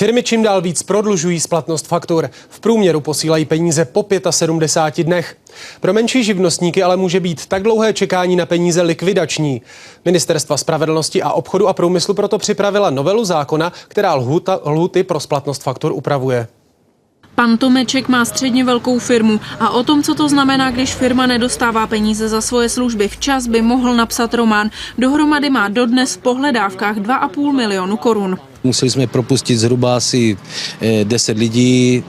Firmy čím dál víc prodlužují splatnost faktur. V průměru posílají peníze po 75 dnech. Pro menší živnostníky ale může být tak dlouhé čekání na peníze likvidační. Ministerstva spravedlnosti a obchodu a průmyslu proto připravila novelu zákona, která lhůty pro splatnost faktur upravuje. Pan Tomeček má středně velkou firmu a o tom, co to znamená, když firma nedostává peníze za svoje služby včas, by mohl napsat román. Dohromady má dodnes v pohledávkách 2,5 milionu korun. Museli jsme propustit zhruba asi 10 lidí,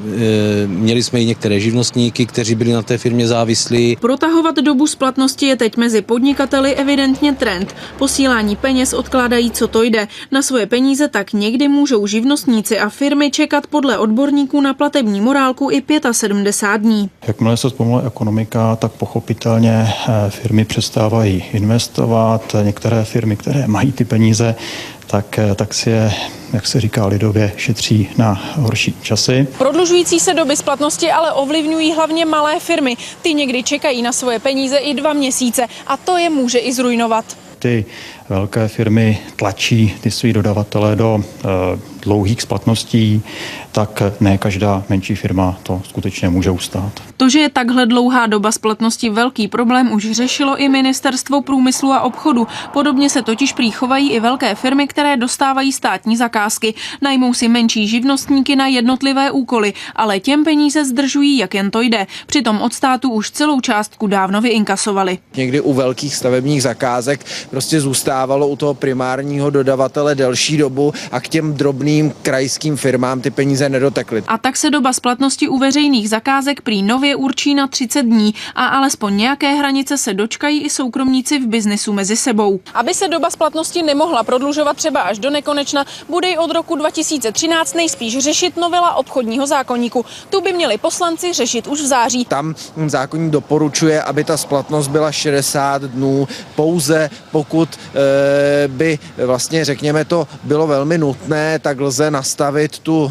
měli jsme i některé živnostníky, kteří byli na té firmě závislí. Protahovat dobu splatnosti je teď mezi podnikateli evidentně trend. Posílání peněz odkládají, co to jde. Na svoje peníze tak někdy můžou živnostníci a firmy čekat podle odborníků na platební morálku i 75 dní. Jakmile se zpomaluje ekonomika, tak pochopitelně firmy přestávají investovat. Některé firmy, které mají ty peníze, tak si je, jak se říká lidově, šetří na horší časy. Prodlužující se doby splatnosti ale ovlivňují hlavně malé firmy. Ty někdy čekají na svoje peníze i 2 měsíce a to je může i zruinovat. Ty velké firmy tlačí ty svý dodavatele do dlouhých splatností, tak ne každá menší firma to skutečně může ustát. To, že je takhle dlouhá doba splatnosti velký problém, už řešilo i Ministerstvo průmyslu a obchodu. Podobně se totiž prý chovají i velké firmy, které dostávají státní zakázky. Najmou si menší živnostníky na jednotlivé úkoly, ale těm peníze zdržují, jak jen to jde. Přitom od státu už celou částku dávno vyinkasovali. Někdy u velkých stavebních zakázek prostě zůstávalo u toho primárního dodavatele delší dobu a k těm drobným krajským firmám ty peníze nedotekly. A tak se doba splatnosti u veřejných zakázek prý nově určí na 30 dní a alespoň nějaké hranice se dočkají i soukromníci v biznesu mezi sebou. Aby se doba splatnosti nemohla prodlužovat třeba až do nekonečna, bude i od roku 2013 nejspíš řešit novela obchodního zákoníku. Tu by měli poslanci řešit už v září. Tam zákoník doporučuje, aby ta splatnost byla 60 dnů, pouze pokud by vlastně, řekněme, to bylo velmi nutné, tak lze nastavit tu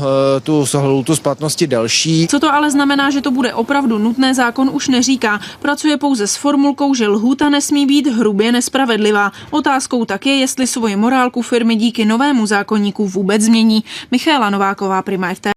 lhůtu splatnosti delší. Co to ale znamená, že to bude opravdu nutné, zákon už neříká. Pracuje pouze s formulkou, že lhůta nesmí být hrubě nespravedlivá. Otázkou tak je, jestli svoji morálku firmy díky novému zákoníku vůbec změní. Michaela Nováková, Prima FT.